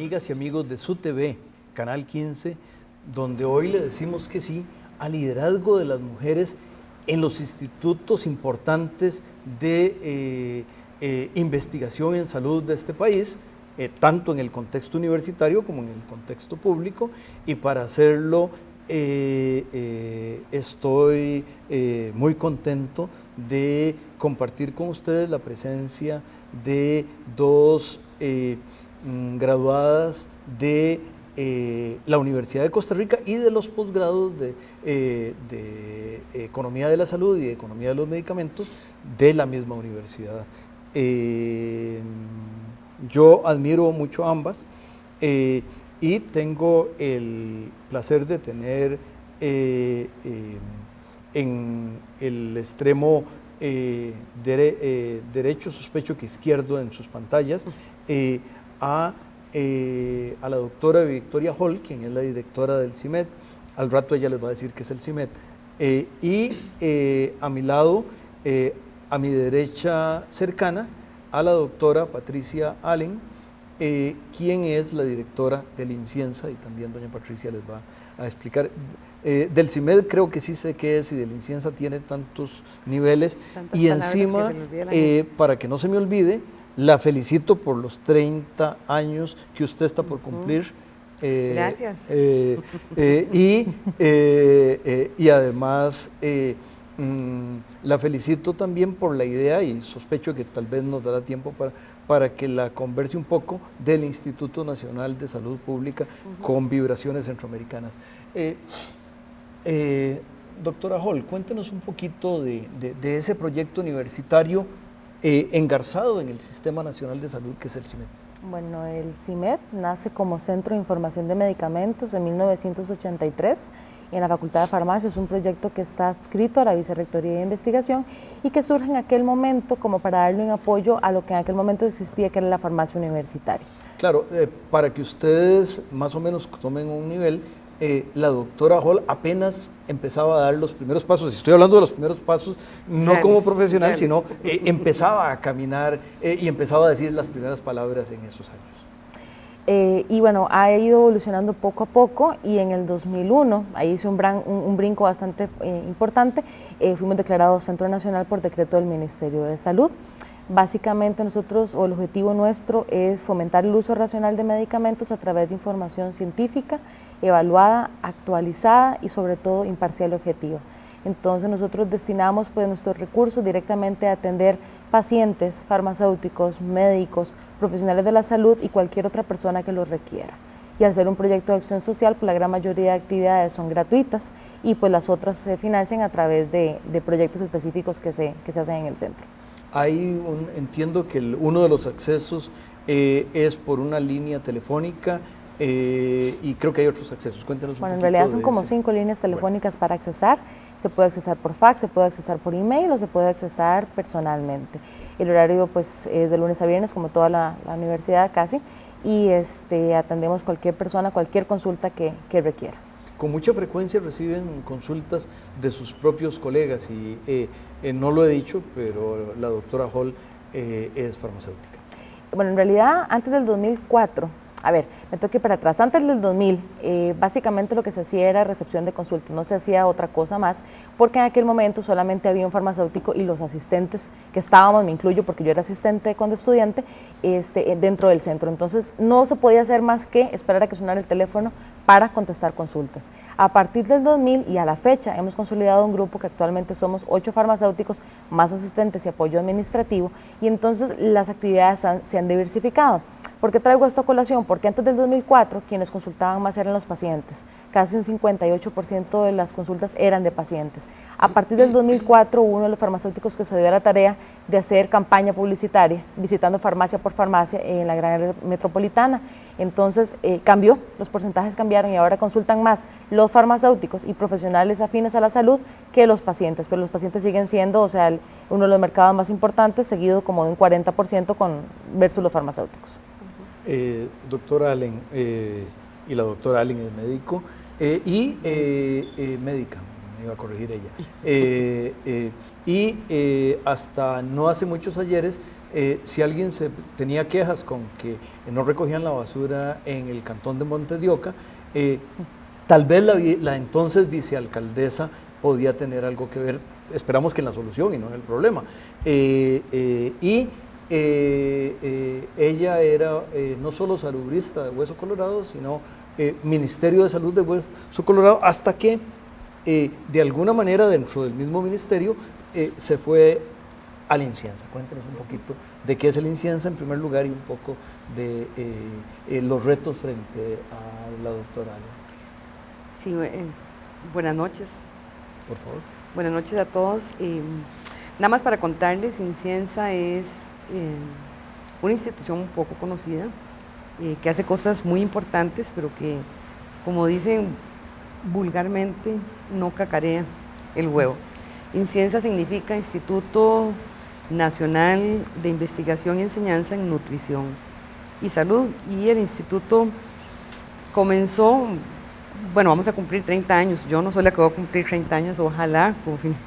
amigas y amigos de su TV, Canal 15, donde hoy le decimos que sí al liderazgo de las mujeres en los institutos importantes de investigación en salud de este país, tanto en el contexto universitario como en el contexto público, y para hacerlo estoy muy contento de compartir con ustedes la presencia de dos graduadas de la Universidad de Costa Rica y de los posgrados de Economía de la Salud y de Economía de los Medicamentos de la misma universidad. Yo admiro mucho a ambas y tengo el placer de tener en el extremo derecho, sospecho que izquierdo en sus pantallas, a la doctora Victoria Hall, quien es la directora del CIMED. Al rato ella les va a decir qué es el CIMED. Y a mi lado, a mi derecha cercana, a la doctora Patricia Allen, quien es la directora del INCIENSA, y también doña Patricia les va a explicar. Del CIMED creo que sí sé qué es, y del INCIENSA tiene tantos niveles. Tantas y encima, para que no se me olvide, la felicito por los 30 años que usted está por cumplir. Gracias. Y además la felicito también por la idea, y sospecho que tal vez nos dará tiempo para que la converse un poco, del Instituto Nacional de Salud Pública con Vibraciones Centroamericanas. Doctora Hall, cuéntenos un poquito de ese proyecto universitario engarzado en el Sistema Nacional de Salud, que es el CIMED. Bueno, el CIMED nace como Centro de Información de Medicamentos en 1983 en la Facultad de Farmacia. Es un proyecto que está adscrito a la Vicerrectoría de Investigación y que surge en aquel momento como para darle un apoyo a lo que en aquel momento existía, que era la farmacia universitaria. Claro, para que ustedes más o menos tomen un nivel, la doctora Hall apenas empezaba a dar los primeros pasos. Estoy hablando de los primeros pasos, no como profesional, sino empezaba a caminar y empezaba a decir las primeras palabras en esos años. Y bueno, ha ido evolucionando poco a poco, y en el 2001, ahí hice un brinco bastante importante, fuimos declarados Centro Nacional por decreto del Ministerio de Salud. Básicamente nosotros, o el objetivo nuestro, es fomentar el uso racional de medicamentos a través de información científica, evaluada, actualizada y sobre todo imparcial y objetiva. Entonces nosotros destinamos pues nuestros recursos directamente a atender pacientes, farmacéuticos, médicos, profesionales de la salud y cualquier otra persona que lo requiera. Y al ser un proyecto de acción social, pues la gran mayoría de actividades son gratuitas, y pues las otras se financian a través de proyectos específicos que se hacen en el centro. Entiendo que uno de los accesos es por una línea telefónica, y creo que hay otros accesos. Cuéntenos un poquito. Bueno, en realidad son como 5 líneas telefónicas para accesar. Se puede accesar por fax, se puede accesar por email o se puede accesar personalmente. El horario pues es de lunes a viernes, como toda la universidad casi, y atendemos cualquier persona, cualquier consulta que requiera. Con mucha frecuencia reciben consultas de sus propios colegas, y no lo he dicho, pero la doctora Hall es farmacéutica. Bueno, en realidad antes del 2004, a ver, me toqué para atrás, antes del 2000, básicamente lo que se hacía era recepción de consultas, no se hacía otra cosa más, porque en aquel momento solamente había un farmacéutico y los asistentes que estábamos, me incluyo porque yo era asistente cuando estudiante, dentro del centro. Entonces no se podía hacer más que esperar a que sonara el teléfono para contestar consultas. A partir del 2000 y a la fecha hemos consolidado un grupo que actualmente somos 8 farmacéuticos, más asistentes y apoyo administrativo, y entonces las actividades se han diversificado. ¿Por qué traigo esto a colación? Porque antes del 2004 quienes consultaban más eran los pacientes, casi un 58% de las consultas eran de pacientes. A partir del 2004 uno de los farmacéuticos que se dio a la tarea de hacer campaña publicitaria, visitando farmacia por farmacia en la gran área metropolitana. Entonces cambió, los porcentajes cambiaron y ahora consultan más los farmacéuticos y profesionales afines a la salud que los pacientes, pero los pacientes siguen siendo, uno de los mercados más importantes, seguido como de un 40% versus los farmacéuticos. Doctora Allen, y la doctora Allen es médico y médica, me iba a corregir ella, y hasta no hace muchos ayeres si alguien tenía quejas con que no recogían la basura en el cantón de Montes de Oca, tal vez la entonces vicealcaldesa podía tener algo que ver, esperamos que en la solución y no en el problema. Ella era no solo salubrista de Hueso Colorado, sino Ministerio de Salud de Hueso Colorado, hasta que de alguna manera dentro del mismo ministerio se fue al Inciensa. Cuéntenos un poquito de qué es el Inciensa en primer lugar y un poco de los retos frente a la doctora Ale. Sí, buenas noches. Por favor. Buenas noches a todos. Nada más para contarles, Inciensa es una institución un poco conocida, que hace cosas muy importantes, pero que, como dicen vulgarmente, no cacarea el huevo. Inciensa significa Instituto Nacional de Investigación y Enseñanza en Nutrición y Salud, y el instituto comenzó, bueno, vamos a cumplir 30 años, yo no soy la que voy a cumplir 30 años, ojalá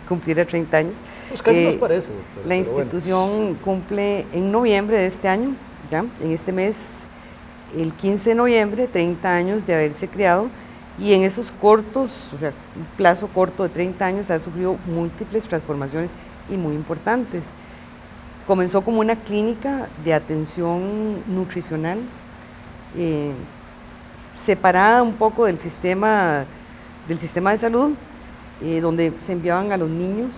cumpliera 30 años. Pues casi nos parece, doctora. La institución cumple en noviembre de este año, ya, en este mes, el 15 de noviembre, 30 años de haberse creado, y en esos cortos, o sea, un plazo corto de 30 años, ha sufrido múltiples transformaciones y muy importantes. Comenzó como una clínica de atención nutricional, separada un poco del sistema de salud, donde se enviaban a los niños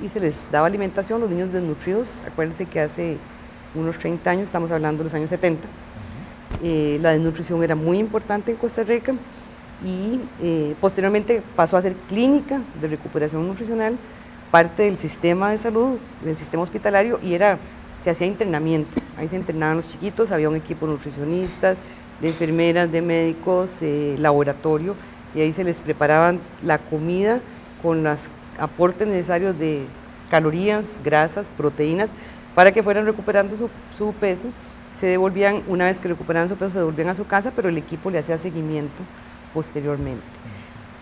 y se les daba alimentación, los niños desnutridos. Acuérdense que hace unos 30 años, estamos hablando de los años 70, la desnutrición era muy importante en Costa Rica, y posteriormente pasó a ser clínica de recuperación nutricional, parte del sistema de salud, del sistema hospitalario, y se hacía internamiento. Ahí se internaban los chiquitos, había un equipo de nutricionistas, de enfermeras, de médicos, laboratorio, y ahí se les preparaban la comida con los aportes necesarios de calorías, grasas, proteínas, para que fueran recuperando su peso. Se devolvían, una vez que recuperaban su peso, se devolvían a su casa, pero el equipo le hacía seguimiento posteriormente.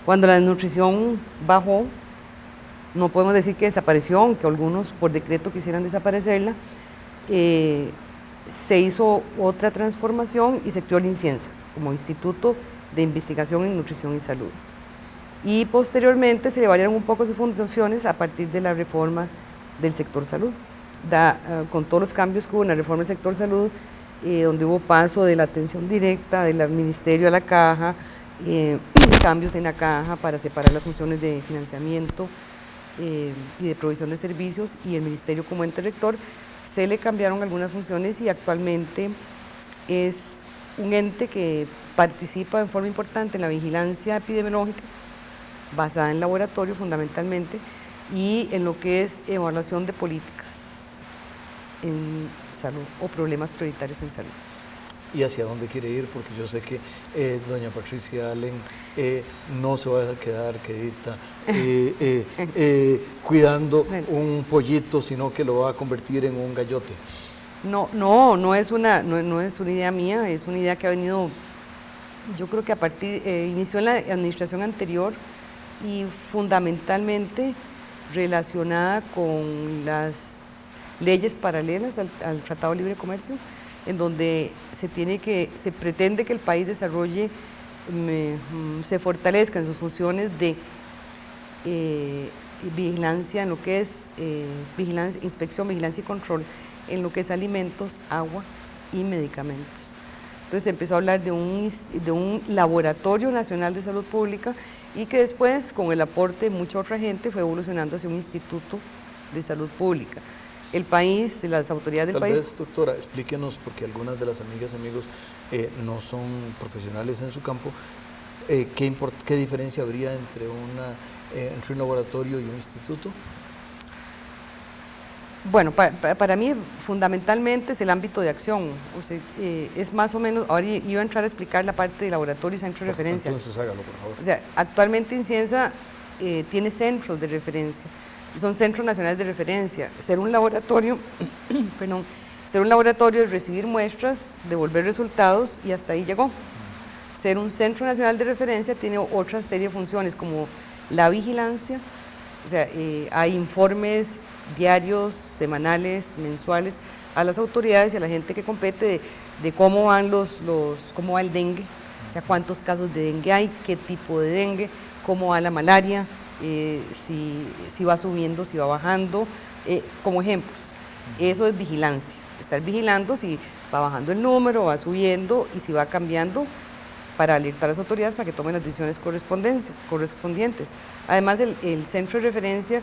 Cuando la desnutrición bajó, no podemos decir que desapareció, aunque algunos por decreto quisieran desaparecerla, se hizo otra transformación y se creó el Inciensa como Instituto de Investigación en Nutrición y Salud. Y posteriormente se le variaron un poco sus funciones a partir de la reforma del sector salud. Con todos los cambios que hubo en la reforma del sector salud, donde hubo paso de la atención directa del ministerio a la caja, cambios en la caja para separar las funciones de financiamiento y de provisión de servicios, y el ministerio como ente rector, se le cambiaron algunas funciones y actualmente es un ente que participa en forma importante en la vigilancia epidemiológica, basada en laboratorio fundamentalmente, y en lo que es evaluación de políticas en salud o problemas prioritarios en salud. ¿Y hacia dónde quiere ir? Porque yo sé que doña Patricia Allen no se va a quedar quedita cuidando un pollito, sino que lo va a convertir en un gallote. No es una idea mía, es una idea que ha venido, yo creo que inició en la administración anterior y fundamentalmente relacionada con las leyes paralelas al Tratado de Libre Comercio, en donde se pretende que el país desarrolle, se fortalezca en sus funciones de vigilancia, en lo que es inspección, vigilancia y control, en lo que es alimentos, agua y medicamentos. Entonces se empezó a hablar de un laboratorio nacional de salud pública, y que después, con el aporte de mucha otra gente, fue evolucionando hacia un instituto de salud pública. El país, las autoridades del país... Tal vez, doctora, explíquenos, porque algunas de las amigas y amigos no son profesionales en su campo, ¿qué diferencia habría entre un laboratorio y un instituto? Bueno, para mí fundamentalmente es el ámbito de acción, o sea, es más o menos, ahora iba a entrar a explicar la parte de laboratorio y centro de referencia. Entonces hágalo, por favor. O sea, actualmente Inciensa tiene centros de referencia, son centros nacionales de referencia. Ser un laboratorio, ser un laboratorio es recibir muestras, devolver resultados y hasta ahí llegó. Ser un centro nacional de referencia tiene otra serie de funciones como la vigilancia, o sea, hay informes diarios, semanales, mensuales, a las autoridades y a la gente que compete de cómo van cómo va el dengue, o sea, cuántos casos de dengue hay, qué tipo de dengue, cómo va la malaria, si va subiendo, si va bajando, como ejemplos. Eso es vigilancia, estar vigilando si va bajando el número, va subiendo y si va cambiando para alertar a las autoridades para que tomen las decisiones correspondientes. Además, el centro de referencia,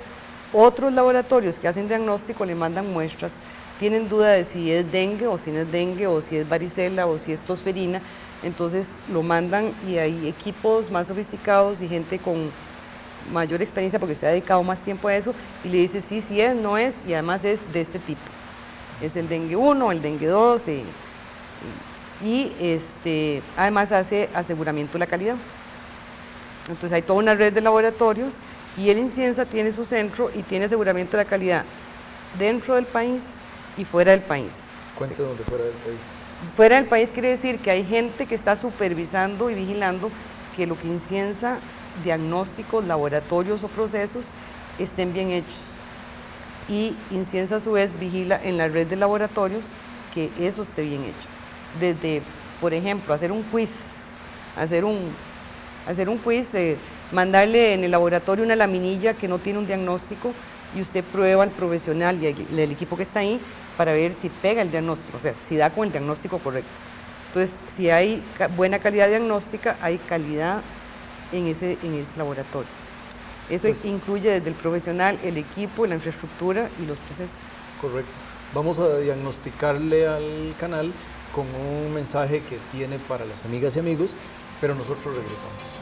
otros laboratorios que hacen diagnóstico le mandan muestras, tienen duda de si es dengue o si no es dengue o si es varicela o si es tosferina, entonces lo mandan y hay equipos más sofisticados y gente con mayor experiencia porque se ha dedicado más tiempo a eso y le dice sí es, no es y además es de este tipo. Es el dengue 1, el dengue 2 además hace aseguramiento de la calidad. Entonces hay toda una red de laboratorios y el INCIENSA tiene su centro y tiene aseguramiento de la calidad dentro del país y fuera del país. Cuéntenos de fuera del país. Fuera del país quiere decir que hay gente que está supervisando y vigilando que lo que INCIENSA, diagnósticos, laboratorios o procesos estén bien hechos. Y INCIENSA a su vez vigila en la red de laboratorios que eso esté bien hecho. Desde, por ejemplo, hacer un quiz, mandarle en el laboratorio una laminilla que no tiene un diagnóstico y usted prueba al profesional y el equipo que está ahí para ver si pega el diagnóstico, o sea, si da con el diagnóstico correcto. Entonces, si hay buena calidad diagnóstica, hay calidad en ese laboratorio. Eso incluye desde el profesional, el equipo, la infraestructura y los procesos. Correcto. Vamos a diagnosticarle al canal con un mensaje que tiene para las amigas y amigos, pero nosotros regresamos.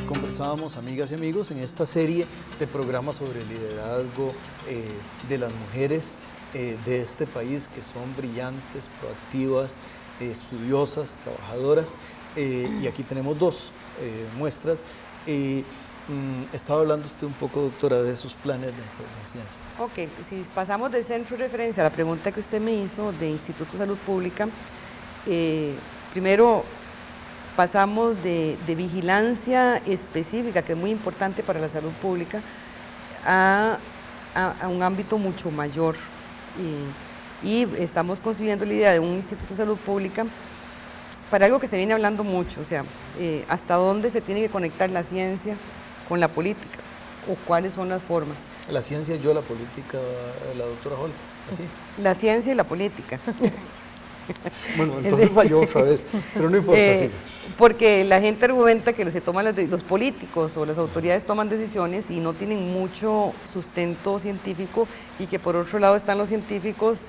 Conversábamos, amigas y amigos, en esta serie de programas sobre el liderazgo de las mujeres de este país, que son brillantes, proactivas, estudiosas, trabajadoras, y aquí tenemos dos muestras. Estaba hablando usted un poco, doctora, de sus planes dentro de la ciencia. Ok, si pasamos de centro de referencia a la pregunta que usted me hizo de Instituto de Salud Pública, primero pasamos de vigilancia específica, que es muy importante para la salud pública, a un ámbito mucho mayor. Y estamos concibiendo la idea de un Instituto de Salud Pública para algo que se viene hablando mucho, o sea, hasta dónde se tiene que conectar la ciencia con la política, o cuáles son las formas. La ciencia, yo, la política, la doctora Hall, así. La ciencia y la política. Bueno, entonces falló otra vez, pero no importa. Porque la gente argumenta que se toman los políticos o las autoridades toman decisiones y no tienen mucho sustento científico y que por otro lado están los científicos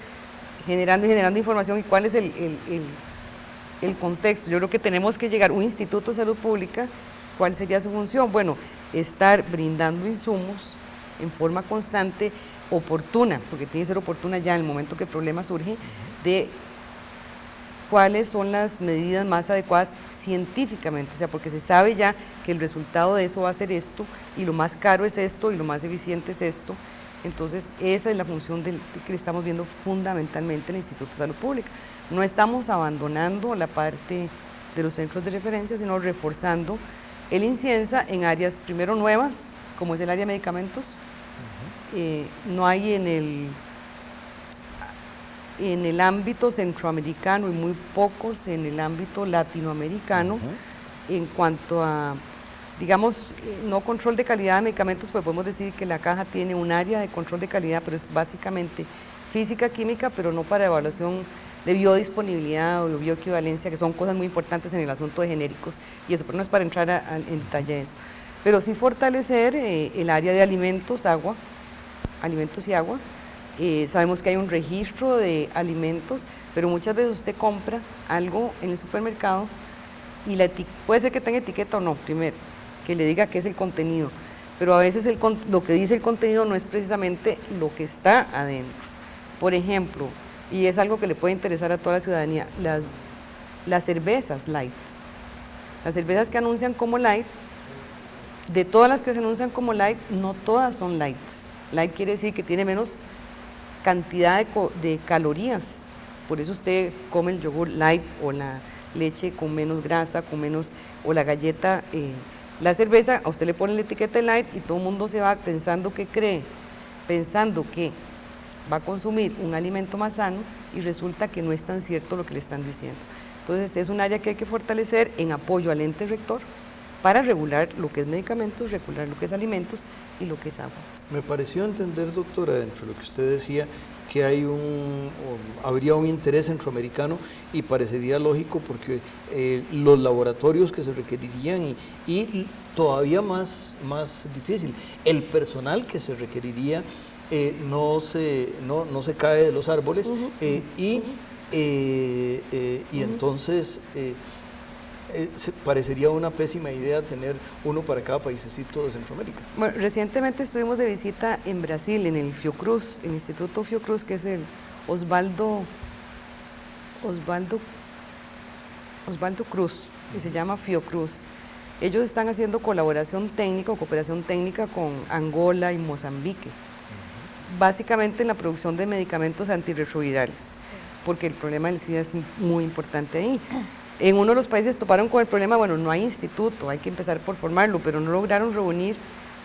generando información. ¿Y cuál es el contexto? Yo creo que tenemos que llegar a un Instituto de Salud Pública. ¿Cuál sería su función? Bueno, estar brindando insumos en forma constante, oportuna, porque tiene que ser oportuna ya en el momento que el problema surge, de cuáles son las medidas más adecuadas científicamente, o sea, porque se sabe ya que el resultado de eso va a ser esto, y lo más caro es esto, y lo más eficiente es esto. Entonces, esa es la función que estamos viendo fundamentalmente en el Instituto de Salud Pública. No estamos abandonando la parte de los centros de referencia, sino reforzando el INCIENSA en áreas, primero nuevas, como es el área de medicamentos. No hay en el ámbito centroamericano y muy pocos en el ámbito latinoamericano. En cuanto a, digamos, no control de calidad de medicamentos, pues podemos decir que la caja tiene un área de control de calidad, pero es básicamente física, química, pero no para evaluación de biodisponibilidad o de bioequivalencia, que son cosas muy importantes en el asunto de genéricos y eso, pero no es para entrar en detalle de eso. Pero sí fortalecer el área de alimentos y agua. Sabemos que hay un registro de alimentos, pero muchas veces usted compra algo en el supermercado y puede ser que tenga etiqueta o no, primero, que le diga qué es el contenido, pero a veces lo que dice el contenido no es precisamente lo que está adentro. Por ejemplo, y es algo que le puede interesar a toda la ciudadanía, las cervezas light. Las cervezas que anuncian como light, de todas las que se anuncian como light, no todas son light. Light quiere decir que tiene menos cantidad de calorías. Por eso usted come el yogur light o la leche con menos grasa, o la galleta. La cerveza, a usted le pone la etiqueta de light y todo el mundo se va pensando que va a consumir un alimento más sano y resulta que no es tan cierto lo que le están diciendo. Entonces es un área que hay que fortalecer en apoyo al ente rector para regular lo que es medicamentos, regular lo que es alimentos y lo que es agua. Me pareció entender, doctora, dentro de lo que usted decía, que habría un interés centroamericano y parecería lógico porque los laboratorios que se requerirían y todavía más difícil, el personal que se requeriría no se cae de los árboles y entonces parecería una pésima idea tener uno para cada paísecito de Centroamérica. Bueno, recientemente estuvimos de visita en Brasil, en el Fiocruz, el Instituto Fiocruz, que es el Osvaldo Cruz, y se llama Fiocruz. Ellos están haciendo cooperación técnica con Angola y Mozambique, básicamente en la producción de medicamentos antirretrovirales, porque el problema del SIDA es muy importante ahí. En uno de los países toparon con el problema, bueno, no hay instituto, hay que empezar por formarlo, pero no lograron reunir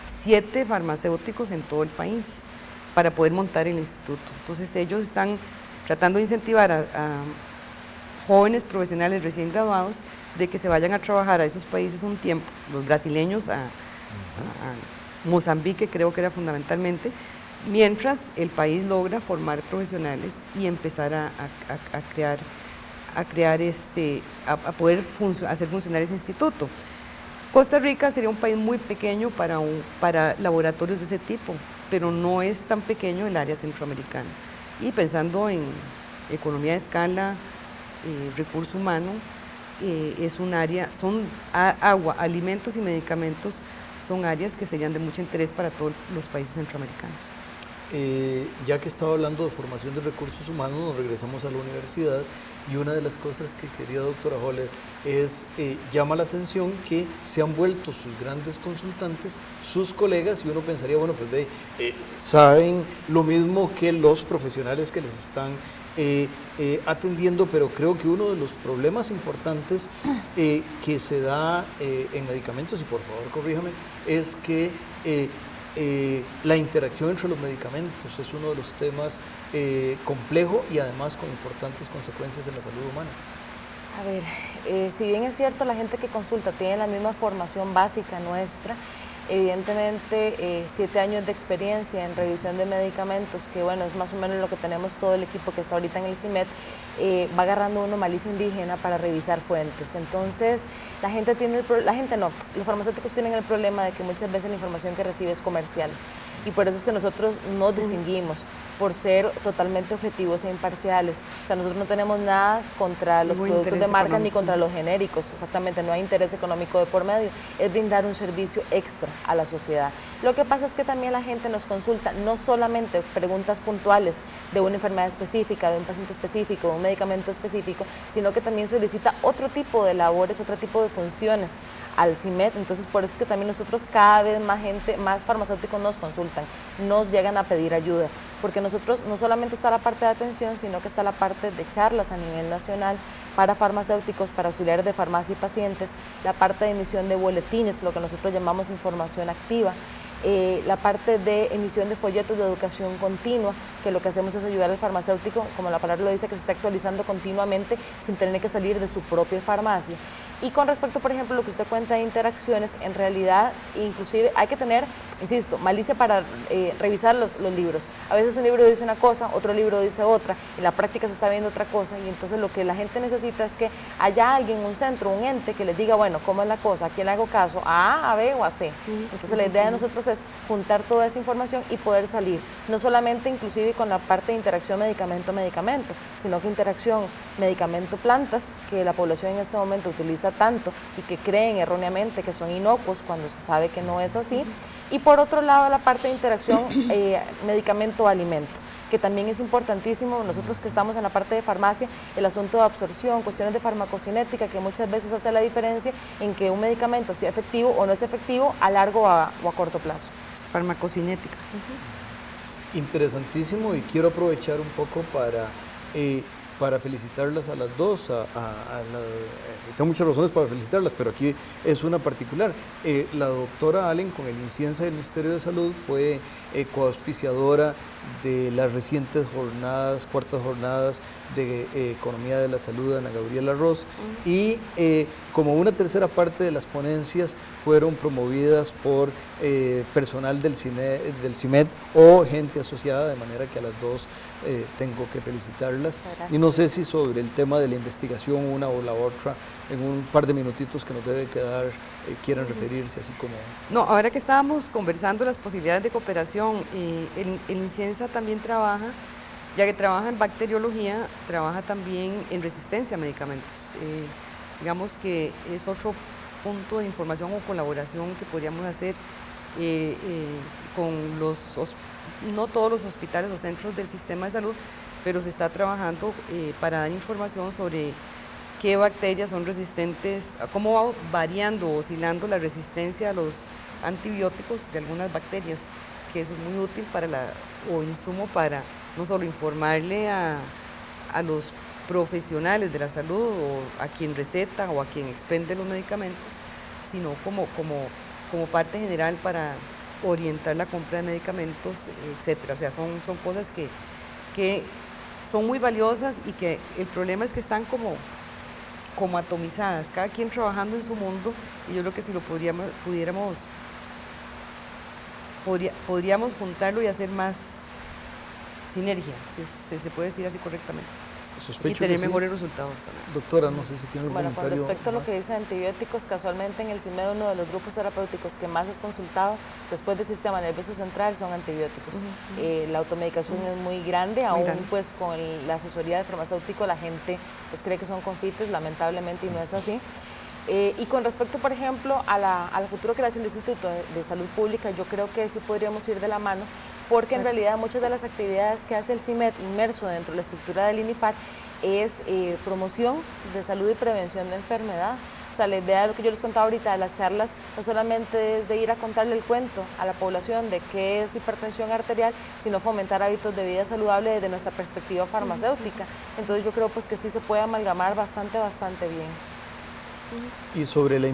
7 farmacéuticos en todo el país para poder montar el instituto. Entonces ellos están tratando de incentivar a jóvenes profesionales recién graduados de que se vayan a trabajar a esos países un tiempo, los brasileños a Mozambique creo que era fundamentalmente, mientras el país logra formar profesionales y empezar a poder hacer funcionar ese instituto. Costa Rica sería un país muy pequeño para laboratorios de ese tipo, pero no es tan pequeño el área centroamericana. Y pensando en economía de escala, recurso humano, es un área, agua, alimentos y medicamentos son áreas que serían de mucho interés para todos los países centroamericanos. Ya que estaba hablando de formación de recursos humanos, nos regresamos a la universidad y una de las cosas que quería doctora Holler es, llama la atención que se han vuelto sus grandes consultantes, sus colegas, y uno pensaría, bueno, pues saben lo mismo que los profesionales que les están atendiendo, pero creo que uno de los problemas importantes que se da en medicamentos, y por favor corríjame, es que la interacción entre los medicamentos es uno de los temas complejo y además con importantes consecuencias en la salud humana. A ver, si bien es cierto, la gente que consulta tiene la misma formación básica nuestra, evidentemente 7 años de experiencia en revisión de medicamentos, que bueno, es más o menos lo que tenemos todo el equipo que está ahorita en el CIMED, va agarrando uno malicia indígena para revisar fuentes. Entonces, los farmacéuticos tienen el problema de que muchas veces la información que recibe es comercial. Y por eso es que nosotros nos distinguimos, por ser totalmente objetivos e imparciales. O sea, nosotros no tenemos nada contra los productos de marca ni contra los genéricos, exactamente, no hay interés económico de por medio, es brindar un servicio extra a la sociedad. Lo que pasa es que también la gente nos consulta, no solamente preguntas puntuales de una enfermedad específica, de un paciente específico, de un medicamento específico, sino que también solicita otro tipo de labores, otro tipo de funciones al CIMED. Entonces por eso es que también nosotros cada vez más farmacéuticos nos consultan, nos llegan a pedir ayuda, porque nosotros no solamente está la parte de atención, sino que está la parte de charlas a nivel nacional para farmacéuticos, para auxiliares de farmacia y pacientes, la parte de emisión de boletines, lo que nosotros llamamos información activa, la parte de emisión de folletos de educación continua, que lo que hacemos es ayudar al farmacéutico, como la palabra lo dice, que se está actualizando continuamente sin tener que salir de su propia farmacia. Y con respecto, por ejemplo, lo que usted cuenta de interacciones, en realidad, inclusive hay que tener, insisto, malicia para revisar los libros. A veces un libro dice una cosa, otro libro dice otra, en la práctica se está viendo otra cosa, y entonces lo que la gente necesita es que haya alguien, un centro, un ente que les diga, bueno, ¿cómo es la cosa? ¿A quién le hago caso? ¿A A, B o a C? Entonces la idea de nosotros es juntar toda esa información y poder salir, no solamente inclusive con la parte de interacción medicamento-medicamento, sino que interacción medicamento-plantas, que la población en este momento utiliza tanto y que creen erróneamente que son inocuos cuando se sabe que no es así, y por otro lado la parte de interacción medicamento-alimento, que también es importantísimo, nosotros que estamos en la parte de farmacia, el asunto de absorción, cuestiones de farmacocinética, que muchas veces hace la diferencia en que un medicamento sea efectivo o no es efectivo a largo o a corto plazo. Farmacocinética. Interesantísimo, y quiero aprovechar un poco para felicitarlas a las dos. Tengo muchas razones para felicitarlas, pero aquí es una particular. La doctora Allen, con el INCIENSA del Ministerio de Salud, fue coauspiciadora de las recientes cuartas jornadas de Economía de la Salud, Ana Gabriela Ross, y como una tercera parte de las ponencias fueron promovidas por personal del CIMED o gente asociada, de manera que a las dos tengo que felicitarlas. Y no sé si sobre el tema de la investigación, una o la otra, en un par de minutitos que nos debe quedar, quieran referirse, así como... No, ahora que estábamos conversando las posibilidades de cooperación, el INCIENSA también trabaja, ya que trabaja en bacteriología, trabaja también en resistencia a medicamentos. Digamos que es otro punto de información o colaboración que podríamos hacer con no todos los hospitales o centros del sistema de salud, pero se está trabajando para dar información sobre qué bacterias son resistentes, cómo va variando, oscilando la resistencia a los antibióticos de algunas bacterias, que eso es muy útil o insumo para no solo informarle a los profesionales de la salud o a quien receta o a quien expende los medicamentos, sino como parte general para orientar la compra de medicamentos, etcétera. O sea, son cosas que son muy valiosas y que el problema es que están como atomizadas, cada quien trabajando en su mundo, y yo creo que si lo podríamos juntarlo y hacer más sinergia, si se puede decir así correctamente. Sospecho y tener que sí. mejores resultados. Doctora, no sé si tiene un Bueno, con comentario. respecto a lo que dice antibióticos, casualmente en el CIMED uno de los grupos terapéuticos que más es consultado después del sistema nervioso central son antibióticos. La automedicación es muy grande, aún pues con la asesoría del farmacéutico la gente pues cree que son confites, lamentablemente, y no es así. Y con respecto, por ejemplo, a la futura creación del Instituto de Salud Pública, yo creo que sí podríamos ir de la mano, porque en realidad muchas de las actividades que hace el CIMED inmerso dentro de la estructura del INIFAR es promoción de salud y prevención de enfermedad. O sea, la idea de lo que yo les contaba ahorita de las charlas no solamente es de ir a contarle el cuento a la población de qué es hipertensión arterial, sino fomentar hábitos de vida saludable desde nuestra perspectiva farmacéutica. Entonces yo creo pues que sí se puede amalgamar bastante bien. Y sobre las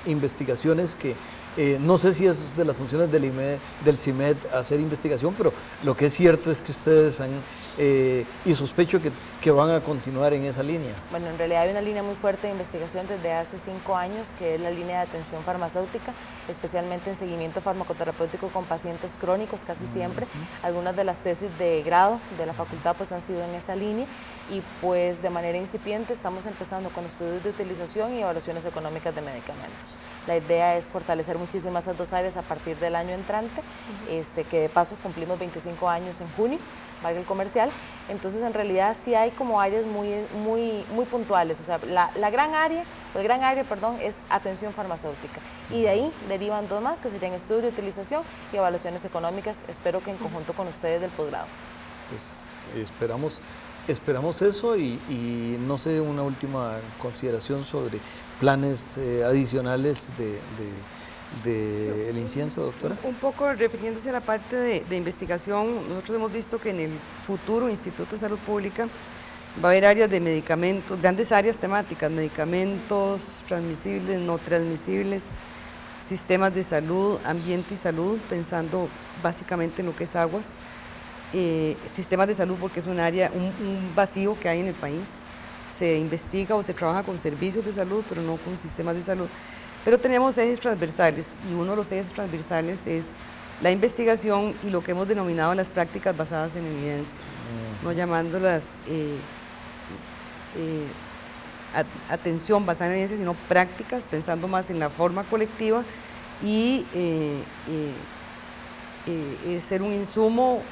investigaciones que no sé si es de las funciones del CIMED hacer investigación, pero lo que es cierto es que ustedes y sospecho que van a continuar en esa línea. Bueno, en realidad hay una línea muy fuerte de investigación desde hace 5 años, que es la línea de atención farmacéutica, especialmente en seguimiento farmacoterapéutico con pacientes crónicos casi siempre. Algunas de las tesis de grado de la facultad pues han sido en esa línea, y pues de manera incipiente estamos empezando con estudios de utilización y evaluaciones económicas de medicamentos. La idea es fortalecer muchísimas esas dos áreas a partir del año entrante, que de paso cumplimos 25 años en junio, valga el comercial. Entonces en realidad sí hay como áreas muy puntuales, o sea, el gran área es atención farmacéutica, y de ahí derivan dos más que serían estudios de utilización y evaluaciones económicas, espero que en conjunto con ustedes del posgrado. Pues esperamos eso, y no sé, una última consideración sobre planes adicionales del INCIENSA, doctora. Un poco refiriéndose a la parte de investigación, nosotros hemos visto que en el futuro Instituto de Salud Pública va a haber áreas de medicamentos, grandes áreas temáticas, medicamentos transmisibles, no transmisibles, sistemas de salud, ambiente y salud, pensando básicamente en lo que es aguas, sistemas de salud porque es un área, un vacío que hay en el país. Se investiga o se trabaja con servicios de salud, pero no con sistemas de salud. Pero tenemos ejes transversales, y uno de los ejes transversales es la investigación y lo que hemos denominado las prácticas basadas en evidencia, no llamándolas atención basada en evidencia, sino prácticas, pensando más en la forma colectiva y ser un insumo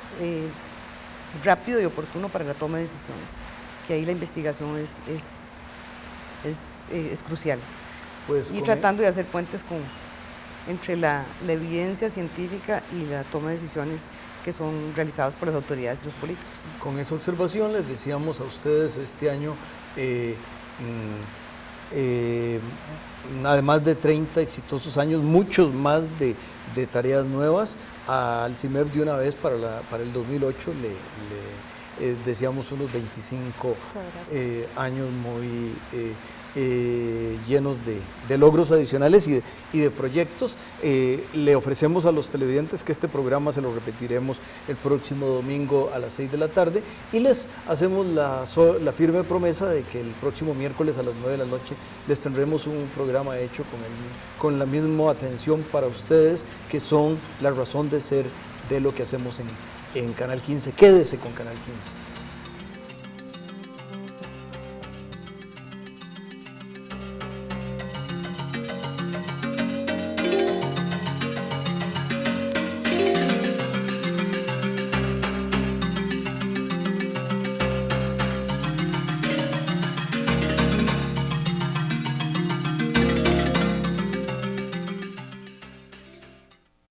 rápido y oportuno para la toma de decisiones, que ahí la investigación es crucial. Pues y tratando de hacer puentes entre la evidencia científica y la toma de decisiones que son realizadas por las autoridades y los políticos. Con esa observación les decíamos a ustedes este año, además de 30 exitosos años, muchos más de tareas nuevas. Al CIMEP de una vez para el 2008 le deseamos unos 25 años muy llenos de logros adicionales y de proyectos. Le ofrecemos a los televidentes que este programa se lo repetiremos el próximo domingo a las 6 de la tarde y les hacemos la firme promesa de que el próximo miércoles a las 9 de la noche les tendremos un programa hecho con la misma atención para ustedes, que son la razón de ser de lo que hacemos en Canal 15. Quédese con Canal 15.